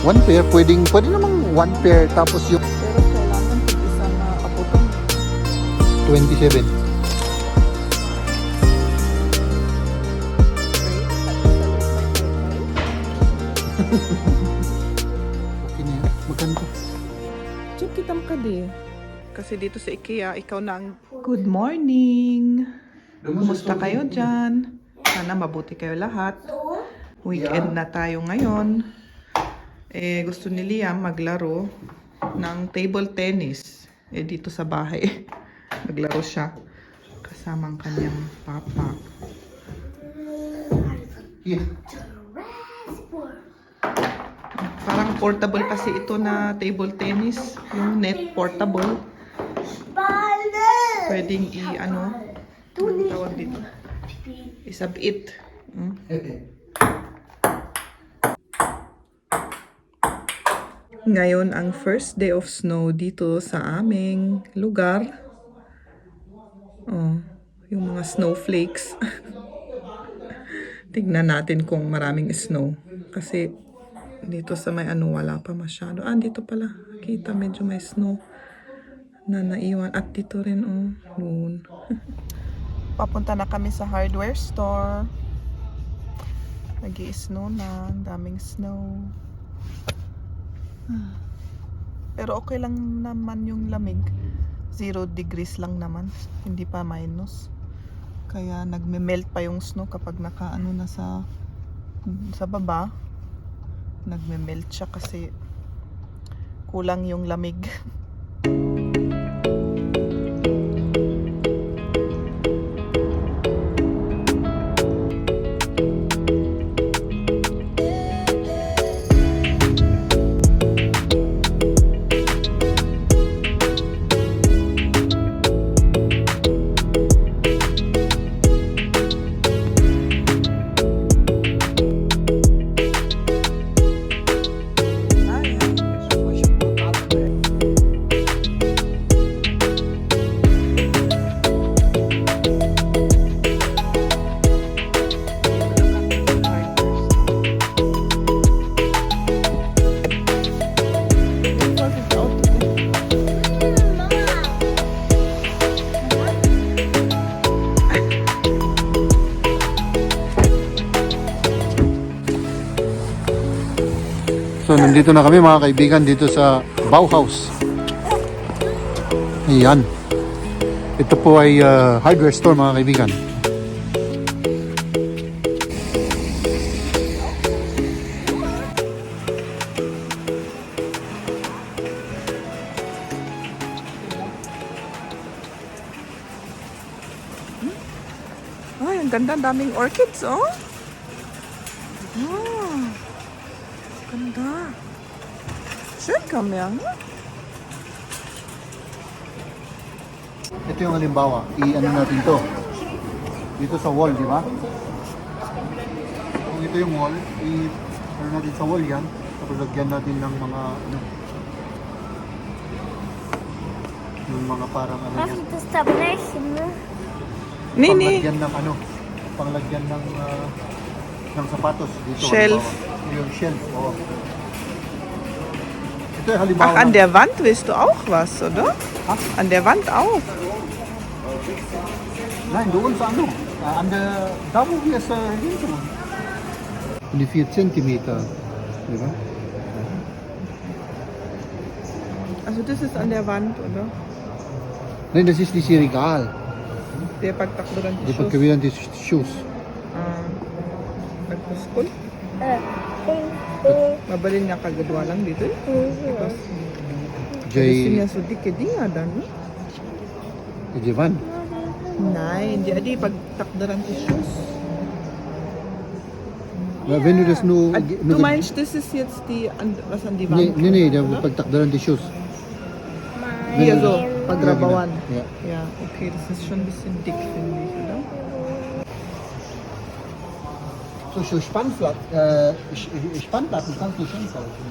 One pair, pwede namang one pair tapos yung Pero kailangan isang kaputong. 27. Okay na yan. Magkano to? Check kitam ka di. Kasi dito sa IKEA, ikaw na ang good morning. Kumusta kayo dyan? Sana mabuti kayo lahat. Weekend na tayo ngayon. Gusto ni Liam maglaro ng table tennis. Dito sa bahay. Maglaro siya. Kasama ang kanyang papa. Yeah. Parang portable kasi ito na table tennis. Yung net portable. Pwedeng ano tawag dito. Isabit. Ngayon ang first day of snow dito sa aming lugar. Oh, yung mga snowflakes. Tignan natin kung maraming snow. Kasi dito sa may ano wala pa masyado. Dito pala. Kita medyo may snow na naiwan. At dito rin noon. Papunta na kami sa hardware store. Nag-i-snow na. Ang daming snow. Pero okay lang naman yung lamig. 0 degrees lang naman. Hindi pa minus. Kaya nagme-melt pa yung snow kapag nakaano na sa baba. Nagme-melt siya kasi kulang yung lamig. So nandito na kami mga kaibigan dito sa Bauhaus. Ayan. Ito po ay hardware store mga kaibigan. Ay, ang ganda. Daming orchids, oh. Ganda. Schön kam ja. Ito yung halimbawa, i-ano natin to. Dito sa wall, di ba? Kung ito yung wall, i-ano natin sa wall yan. Tapos lagyan natin ng mga ano. Yung mga parang ano yan. Mag ist da brechen, ne? Nee. Panglagyan ng ano. Panglagyan ng sapatos. Dito, Shelf. halimbawa. Yung shelf, oo. Ito yung halimbawa. Ach, an der Wand willst du auch was, oder? Ha? An der Wand auch. Nein, doon sa ano. Da wo wir es hinten. Die 4 Zentimeter. Di ba? Also das ist an der Wand, oder? Nein, das ist this Regal. Der pagtakburan Die pagkabilan des shoes. Nagpuskol. Ding. Mabalin niya kagadwa lang dito. Tapos, gusto Jay, niya sudik ka di nga dan. Jevan. Nein, di pagtakdaran die Schuss. Wenn du das nur... Du meinst, das ist jetzt was an die Nee, Wand? nee, der oder? pagtakdaran des shoes. Hier so, Mein- Pagrabawan. Ja. Ja, okay, das ist schon ein bisschen dick, finde ich, oder? So Spannplatten kannst du schon kaufen.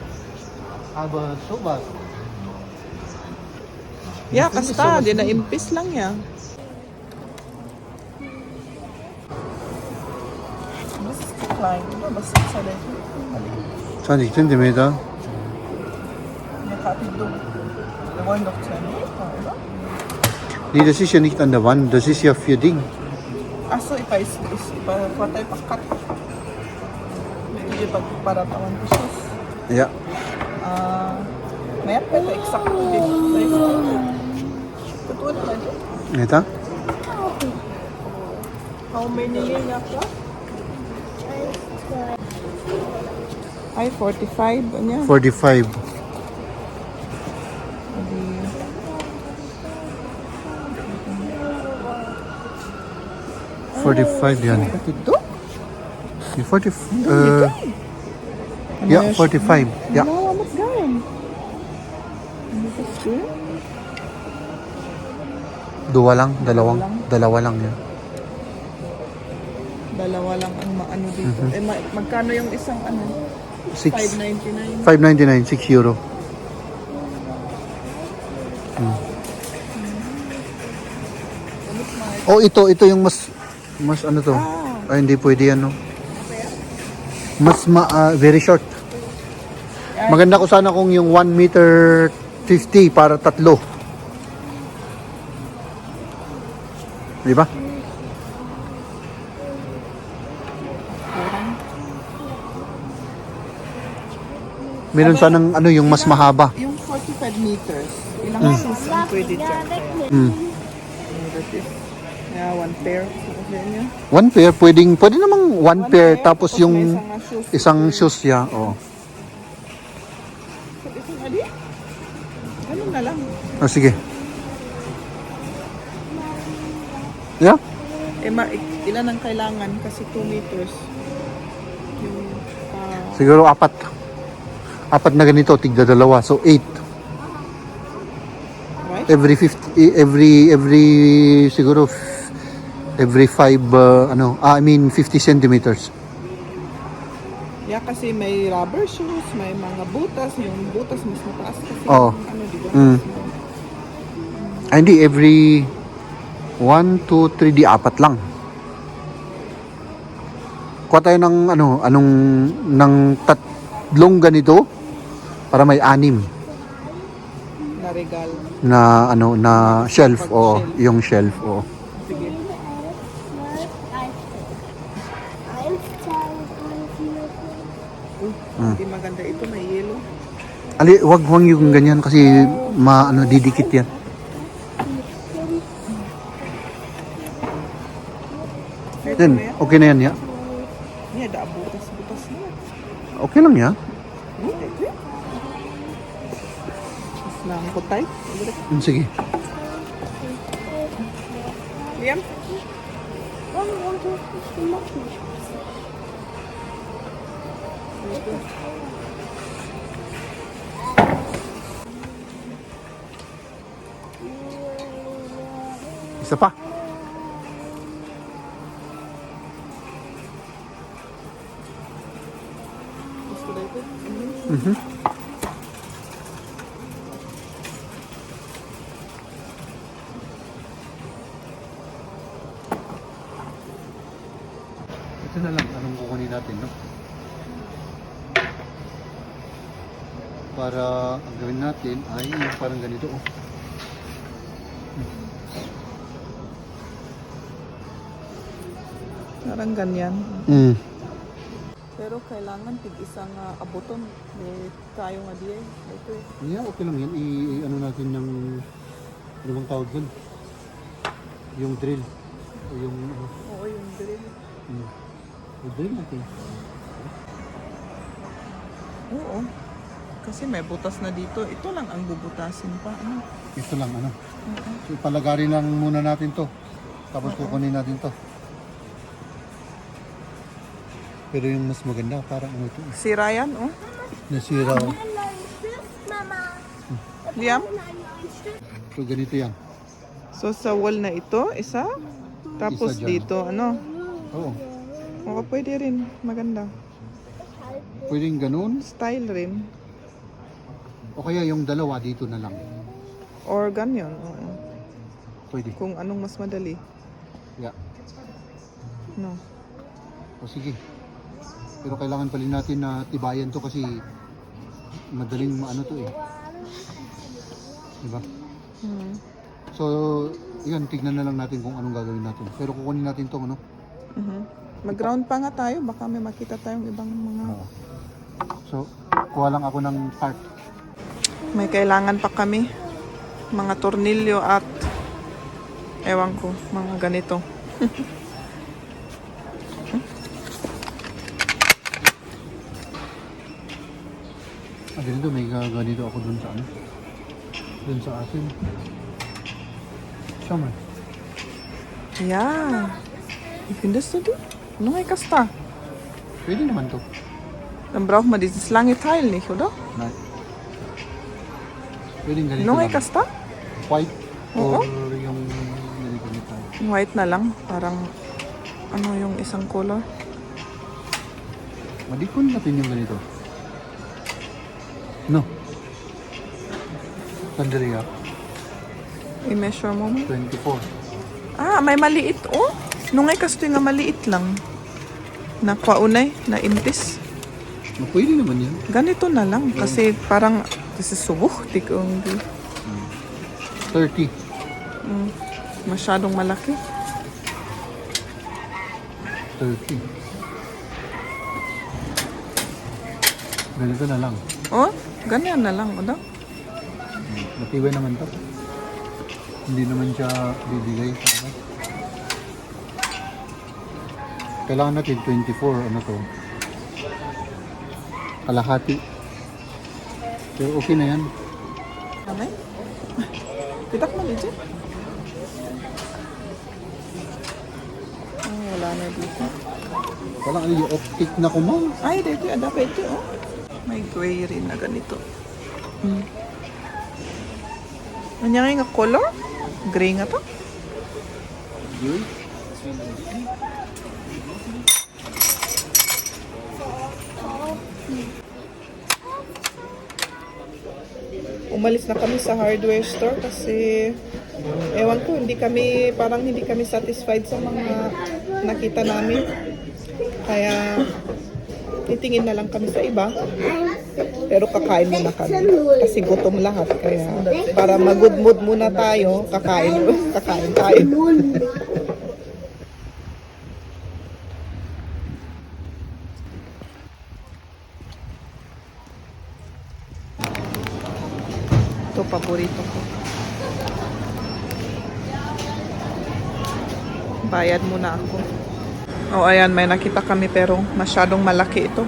Aber sowas. Ja, Findest du basta, was din na dun? impis lang ya. Das ist zu klein, oder? Was ist das? 20 Zentimeter. Du. Der wollen doch 2 Meter, oder? Nee, das ist ja nicht an der Wand, das ist ja für Ding. Achso, ipatay pakat. Hindi pagparatawan ko siya. Ja. Mayat pa ito, eksakto din. Katulad na din. Ito? How many linya ka? Ay, 45. Ano yan? 45. yan. Ito? Yung 40, yeah, 45. Yeah. Ano, amat gawin? Ano ba siya? Dalawa lang yan. Dalawa lang ang maano dito. Eh, magkano yung isang ano? 5.99. 5.99, 6 euro. Oh, ito yung mas ano to? Ay, hindi pwede yan, no? Very short. Maganda ko sana kung yung 1 meter 50 para tatlo. Di ba? Meron sanang ano yung mas mahaba. Yung 45 meters. Ilang shoes ang pwede dyan? Kaya, yeah, 1 pair. Sabi niya. 1 pair, pwede namang 1 pair tapos may yung isang isang shoes ya. Oh. Isang adi? Ganun na lang. Oh, sige. Yeah? Eh, ilan ang kailangan? Kasi 2 meters. Yung, Siguro apat. Apat na ganito, tigda dalawa. So 8. right? Every 50 siguro every 5 50 centimeters. Yeah, kasi may rubber shoes, may mga butas. Yung butas mas mataas kasi. Oo. Ano, diba? Ay, hindi, every 1, 2, 3, di apat lang. Kuha tayo ng tatlong ganito para may 6 Na regal. na shelf o yung shelf o. Sige. Hindi maganda ito, may yellow. Wag yung ganyan kasi didikit yan. Ito Yan, na yan. okay na yan ya. Yeah, butas-butas na. Okay lang ya. Mas lang kutay. Sige. Liam? Isa pa. Gusto na ito? Ito na lang anong kukunin natin, no? Para ang gawin natin ay parang ganito, oh. Parang ganyan. Mm. Pero kailangan tig-isang abuton. May tayo nga diya. Ito eh. Yeah, okay lang yan. Ano natin ng ano bang tawag dun? Yung drill. O yung Oo, yung drill. yung drill natin. Oo. Kasi may butas na dito. Ito lang ang bubutasin pa. Ano? Ito lang ano. So palagarin lang muna natin to. Tapos kukunin natin to. Pero yung mas maganda parang ano ito. Si Ryan, oh. Nasira. Liam? So ganito yan. So sa wall na ito, isa. Tapos Isa dyan. dito, ano. Oo. Oo, pwede rin. Maganda. Pwedeng ganun. Style rin. O kaya yung dalawa dito na lang. Or ganyan. Oo. Pwede. Kung anong mas madali. Yeah. No. O sige. Pero kailangan pa rin natin na tibayan to kasi madaling maano to eh. Diba? Hmm. So, yun, tignan na lang natin kung anong gagawin natin. Pero kukunin natin tong ano. Mhm. Mag-ground pa nga tayo. Baka may makita tayong ibang mga... Oo. So, kuha lang ako ng part. May kailangan pa kami. Mga tornilyo at... Ewan ko, mga ganito. Ganito, may ganito ako dun sa ano. Dun sa atin. Siya man. Ja. Wie findest du die? Neu kasta. Pwede naman to. Dann braucht man dieses lange Teil nicht, oder? Nein. Pwedeng ganito Neu lang. kasta? White Oo. or yung ganito nito. White na lang. Parang ano yung isang color. Madikon natin yung ganito. No. Sandali ah. I-measure mo mo. 24. Ah, may maliit oh. Nungay kasto nga maliit lang. Na kwaunay, na impis. No, pwede naman yan. Ganito na lang. Kasi parang, kasi subuh. Tikong, 30. masyadong malaki. 30. Ganito na lang. Oh, ganyan na lang, ano? Matibay naman to. Hindi naman siya bibigay sa akin. Kailangan natin 24, ano to. Kalahati. Pero okay na yan. Anay? Pitak mo dito? Oh, wala na dito. Walang ano yung optic na kumang. Ay, dito, ada pa ito, oh. May gray rin na ganito. Ano nga color? Gray nga to? Umalis na kami sa hardware store kasi ewan ko, hindi kami satisfied sa mga nakita namin. Kaya titingin na lang kami sa iba. Pero kakain muna kami kasi gutom lahat. Kaya para mag-good mood muna tayo, kakain tayo. Ito, paborito ko. Bayad muna ako. Oh, ayan, may nakita kami pero masyadong malaki ito.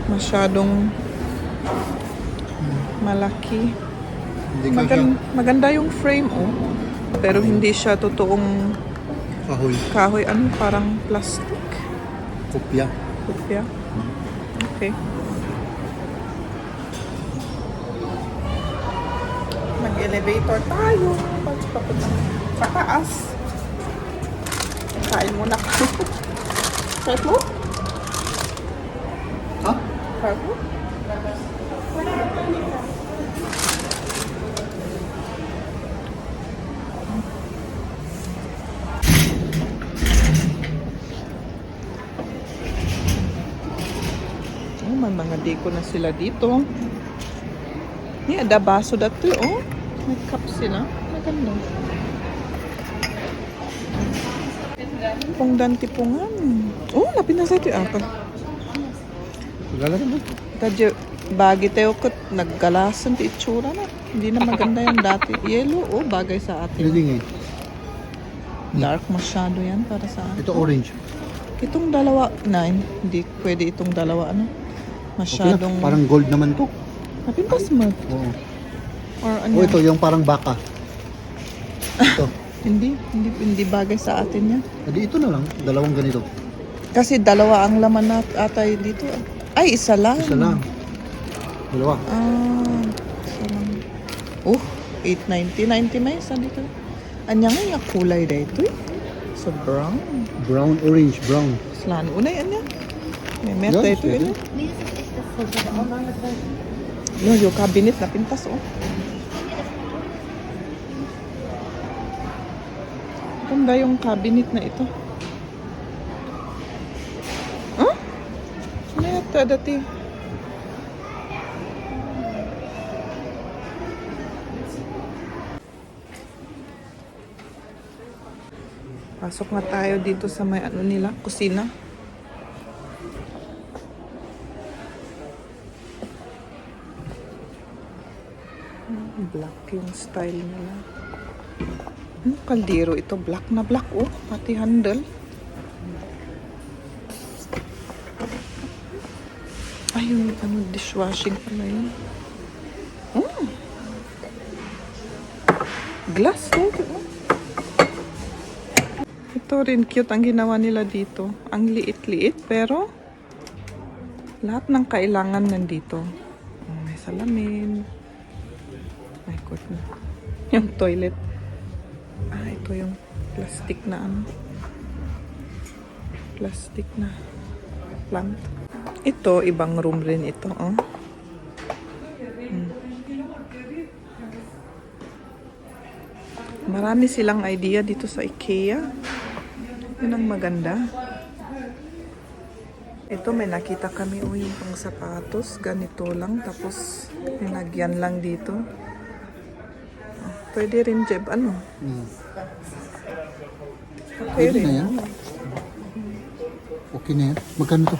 Masyadong malaki. Hindi ka siya Maganda yung frame, oh. Pero hindi siya totoong kahoy. kahoy. Ano, parang plastic. Kopya. Kopya. Okay. Mag-elevator tayo. Papunta sa taas. Kain muna ko. Start mo? Ha? Start mo? Oh, may mga deko na sila dito. Yeah, ada baso dati, oh. May cup sila. Maganda. Pongdan tipungan. Oh, napinasa ito ako. Gala naman. Tadyo, bagay tayo ko, naggalasan ti itsura na. Hindi na maganda yung dati. Yellow, oh, bagay sa atin. Hindi nga. Dark masyado yan para sa atin. Ito orange. Itong dalawa, hindi pwede itong dalawa, ano? Okay na. Masyadong... Parang gold naman to. Napintas mo. Oo. Or ano? Oh, ito yung parang baka. Ito. Hindi bagay sa atin yan. Adi ito na lang. Dalawang ganito. Kasi dalawa ang laman na atay dito. Ay, isa lang. Isa lang. Dalawa. Ah, isa lang. Oh, 890. 90 may isa dito. Anya nga yung kulay dito eh. So brown. Brown, orange, brown. Slan. Unay, anya. May meta Yan, ito pwede. yun. Yung cabinet na pintas oh. Ganda yung cabinet na ito. Huh? Ano yata dati? Pasok nga tayo dito sa may ano nila, kusina. Black yung style nila. Kaldero ito, black na black oh, pati handle. Ay, yung ano, dishwashing pala yun. Glass oh. Ito rin cute ang ginawa nila dito. Ang liit-liit pero lahat ng kailangan nandito. May salamin. My goodness. Yung toilet. Ito yung plastic na ano. Plastic na plant. Ito, ibang room rin ito. Oh. Marami silang idea dito sa IKEA. Yun ang maganda. Ito may nakita kami yung pang sapatos. Ganito lang. Tapos nilagyan lang dito. Pwede rin, Jeb. Ano? Okay Pwede rin. na yan. Okay na yan. Magkano to?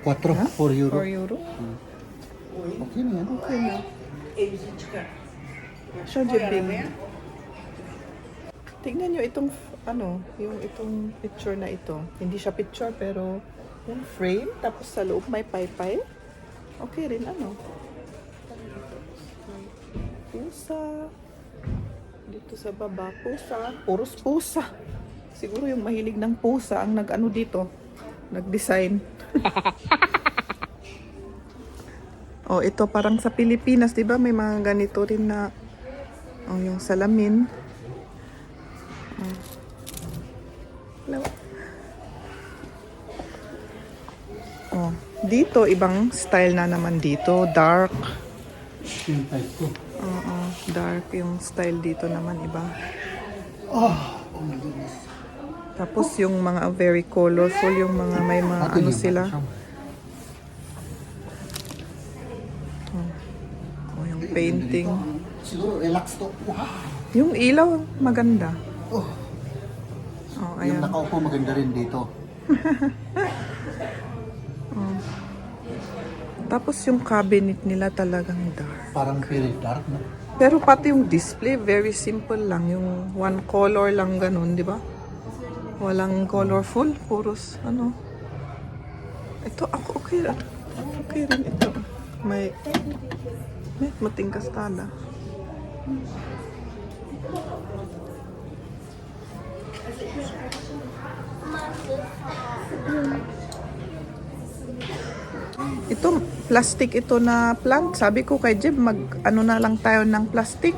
4 euro. 4 euro? Okay na yan. Okay na. Siya, Jeb. Tingnan nyo itong, ano, yung itong picture na ito. Hindi siya picture, pero yung frame. Tapos sa loob may paypay. Okay rin, ano. Pusa. Dito sa baba, pusa. Puros pusa. Siguro yung mahilig ng pusa ang nag-ano dito. Nag-design. Oh, ito parang sa Pilipinas, 'di ba? May mga ganito rin na yung salamin. Hello. Oh, dito ibang style na naman dito, dark. Yung type ko. Oo, dark yung style dito naman iba. Oh my goodness. Tapos yung mga very colorful, yung mga may mga ano sila. Oh, yung painting. Siguro relax to. Wow. Yung ilaw maganda. Oh. Oh, Yung ayan. nakaupo maganda rin dito. Tapos yung cabinet nila talagang dark. Parang very dark, no? Pero pati yung display, very simple lang. Yung one color lang ganun, di ba? Walang colorful, puros ano. Ito ako okay rin. Okay rin ito. May matingkas tala. Ito, plastic ito na plant. Sabi ko kay Jeb, ano na lang tayo ng plastic.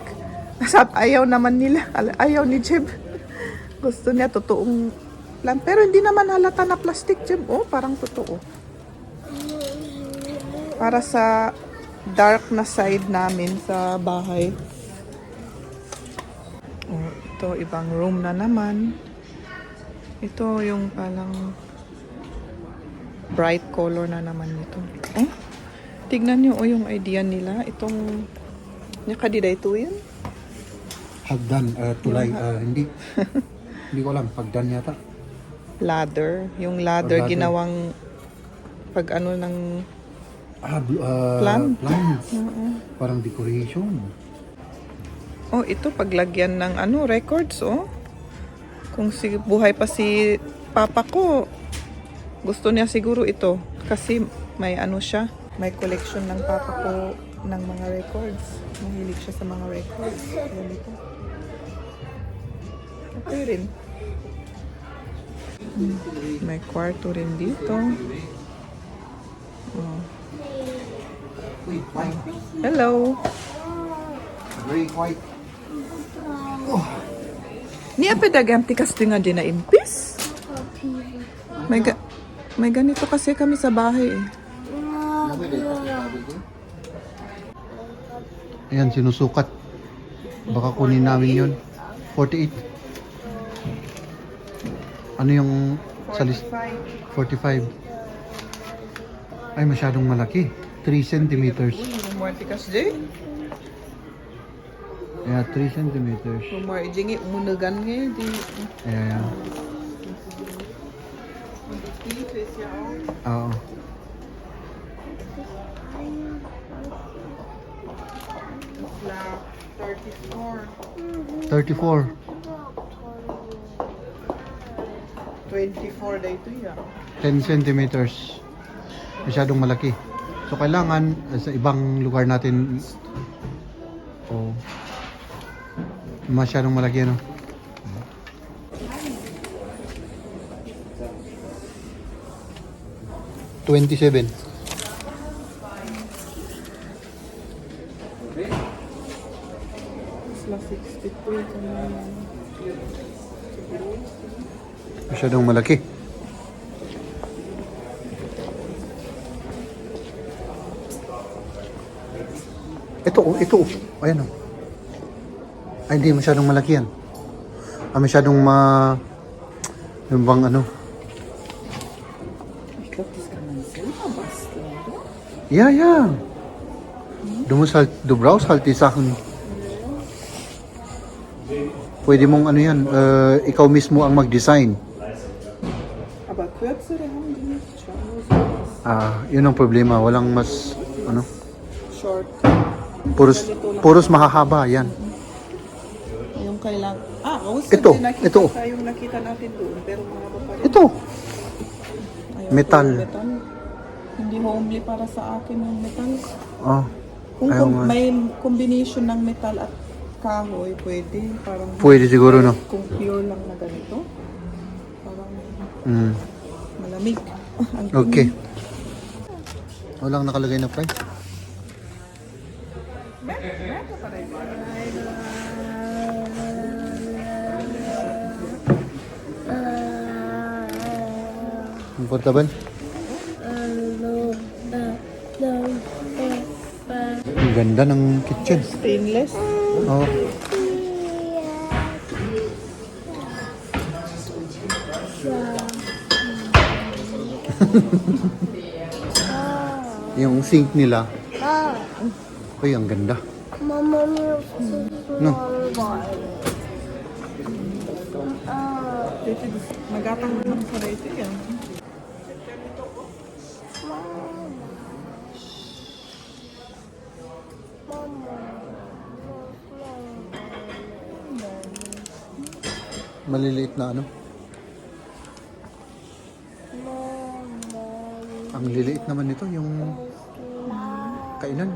Ayaw naman nila. Ayaw ni Jeb. Gusto niya totoong plant. Pero hindi naman halata na plastic, Jeb. Oh, parang totoo. Para sa dark na side namin sa bahay. Oh, ito, ibang room na naman. Ito yung palang bright color na naman nito. Eh? Tignan nyo yung idea nila. Itong nakadida ito yan? Hagdan, tulay, hindi. Hindi ko alam, hagdan yata. Ladder. Yung ladder, Ladder. ginawang pag ano ng Plant. Plant? Parang decoration. oh, ito paglagyan ng ano records oh. Kung buhay pa si papa ko, gusto niya siguro ito kasi may ano siya, may collection ng papa ko ng mga records. Mahilig siya sa mga records. Ayan ito. Okay rin. May kwarto rin dito. Oh. Uy, white. Hello. Very white. Niya pedaganti kasi nga din na impis. May ganito kasi kami sa bahay eh. Ayan, sinusukat. Baka kunin namin yun. 48. Ano yung sa list? 45. Ay, masyadong malaki. 3 centimeters. Morticas J. Yeah, 3 centimeters. Kumar, jingi, umunagan ngayon. Di, Yeah. Oo. Black, 34. 34. 24 na ito yan. 10 centimeters. Masyadong malaki. So kailangan sa ibang lugar natin masyadong malaki ano. $27. Isla 63. Masyadong malaki. Ito. Ayan o. Ay, hindi masyadong malaki yan. Masyadong yung bang ano. Ja. Du brauchst halt die Sachen. Pwede mong ano yan, ikaw mismo ang mag-design. Aber kürzere haben die nicht schon. Yun ang problema. Walang mas, ano, Short. puros mahahaba, yan. Yung kailang... Ito. Yung nakita natin doon, pero mahaba pa rin. Ito. Ayaw Metal. ko yung metal. Hindi homely para sa akin yung metal. Kung Ayaw nga. may combination ng metal at kahoy, pwede. Parang Pwede siguro, no? kung pure lang na ganito, parang malamig. Ang Okay. Walang nakalagay na price. Comfortable? Ang ganda ng kitchen. Stainless. Oh. Yung sink nila. Uy, ang ganda. Mama, No. Magatang naman sa rito yan. Maliliit na ano. Ang liliit naman nito, yung kainan.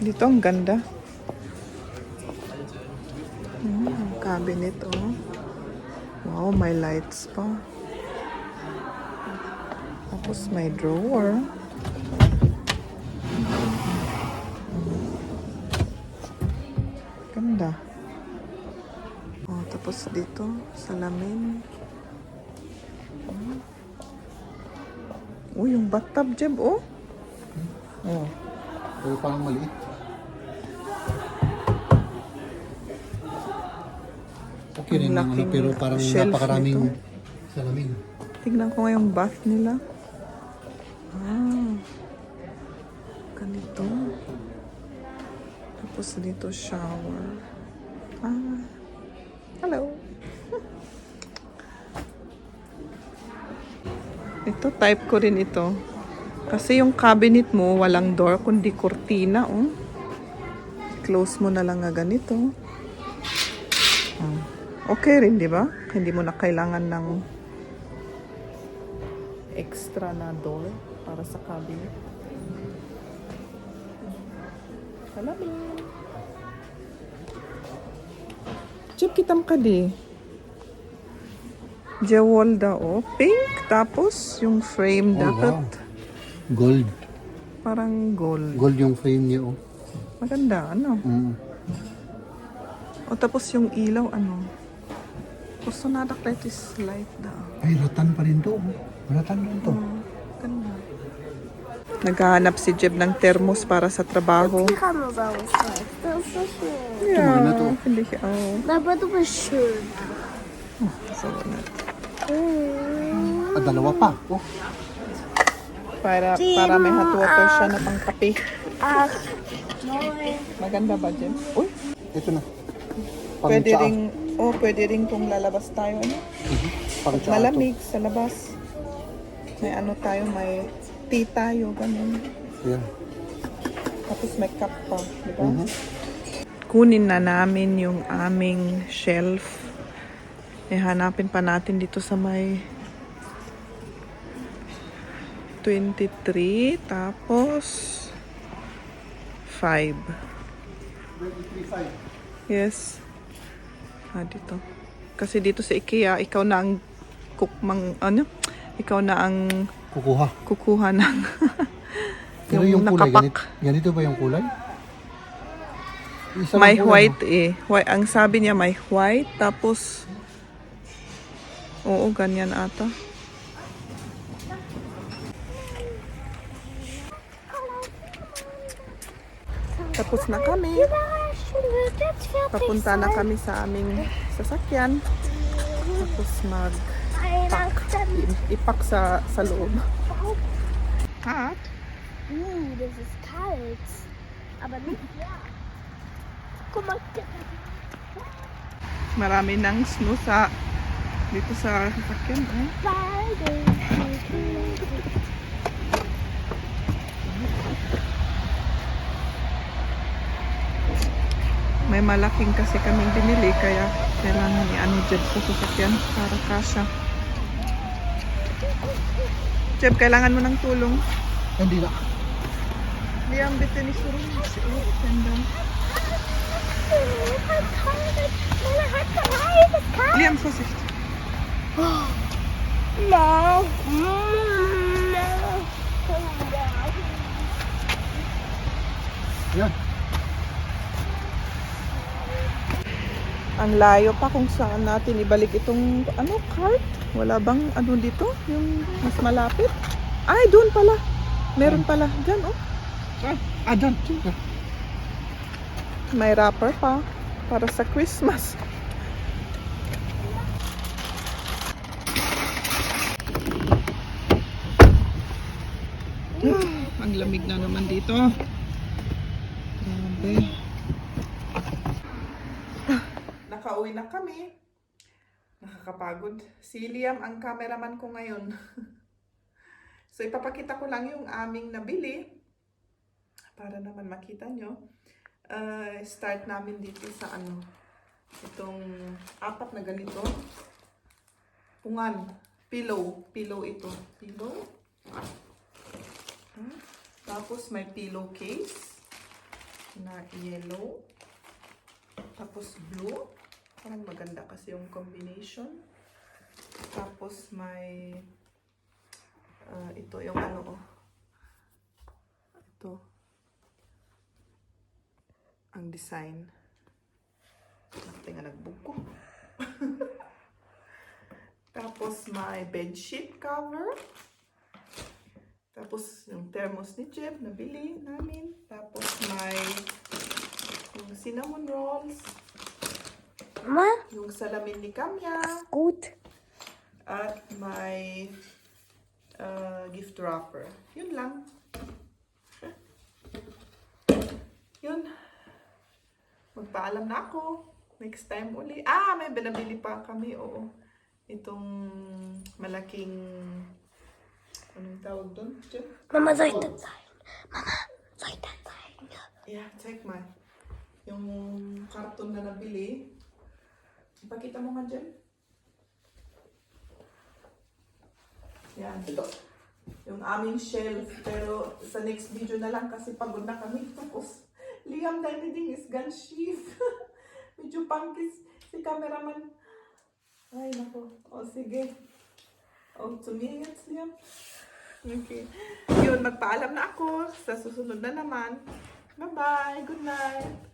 Dito ang ganda. Cabinet, oh. Wow, may lights pa. Tapos may drawer. Ganda. Oh, tapos dito, salamin. Oh, yung bathtub, Jeb, oh. Oh. Pero parang maliit. Okay rin ang ano, laking pero parang shelf napakaraming nito. salamin. Tignan ko nga yung bath nila. Ganito. Tapos dito shower. Hello. Ito, type ko rin ito. Kasi yung cabinet mo, walang door, kundi kurtina, oh. Close mo na lang nga ganito. Okay rin, di ba? Hindi mo na kailangan ng extra na door para sa cabinet. Salamin. Chip kitam ka di. Jewel daw, pink. Tapos yung frame dapat Wow. Gold. parang gold. Gold yung frame niya, oh. Maganda, ano? O tapos yung ilaw, ano? Gusto na this light daw. Ay, ratan pa rin to. Ratan rin to. Ganda. Naghahanap si Jeb ng thermos para sa trabaho. die gaan we wel eens weg. Dat is zo schön. Maganda to. Hindi siya. Oh. Maar wat is schön? So, Dalawa pa. Oh. para may hot water siya na pang kape. Maganda ba, Jem? Uy, Ito na. pwede ring kung lalabas tayo, ano? Pang tsaa to. Malamig sa labas. May ano tayo, may tea tayo, ganun. Yeah. Tapos may cup pa, di ba? Kunin na namin yung aming shelf. Hanapin pa natin dito sa may 23, tapos 5. 23.5. Yes. Dito. Kasi dito sa IKEA, ikaw na ang ikaw na ang kukuha ng Pero yung kulay, nakapak. ganito ba yung kulay? Isa May lang kulay, white ang sabi niya may white, tapos oo, ganyan ata. Tapos na kami. Papunta na kami sa aming sasakyan. Tapos ipak sa loob. Hot? Das ist kalt. Aber nicht ja. Guck mal. Marami ng snow dito sa sasakyan. May malaking kasi kaming binili, kaya kailangan ni Jeb sa sasakyan para kasya. Jeb, kailangan mo ng tulong. Hindi na. Liam, bitte nicht so rumstände. Liam, Vorsicht. No. Yan. Ang layo pa kung saan natin ibalik itong cart. Wala bang dito? Yung mas malapit? Ay, doon pala. Meron pala. Diyan, oh. Dyan. May wrapper pa. Para sa Christmas. Ang lamig na naman dito. Grabe. Nakauwi na kami. Nakakapagod. Si Liam ang cameraman ko ngayon. So ipapakita ko lang yung aming nabili para naman makita nyo. Start namin dito sa itong 4 na ganito. Pungan. Pillow ito. Pillow. Tapos may pillowcase na yellow. Tapos blue. Parang maganda kasi yung combination. Tapos may ito yung ito ang design. Natin nga nagbuko. Tapos may bedsheet cover. Tapos yung thermos ni Jeb nabili namin. Tapos may yung cinnamon rolls. Mama, Yung salamin ni Kamya. gut. At may gift wrapper. Yun lang. Yun. Magpaalam na ako. Next time uli. May binabili pa kami. Oo. Itong malaking anong tawag doon? Mama, soll ich das zeigen? Mama, soll ich das zeigen? Yeah, check mal. Yung karton na nabili. Ipakita mo nga dyan. Yan. Ito. Yung aming shelf. Pero sa next video na lang kasi pagod na kami. Tapos, Liam, deine Ding ist ganz schief. Medyo pangkis si cameraman. Ay, nako. O, sige. O, zu mir jetzt, Liam. Okay. Yun, magpaalam na ako. Sa susunod na naman. Bye-bye. Good night.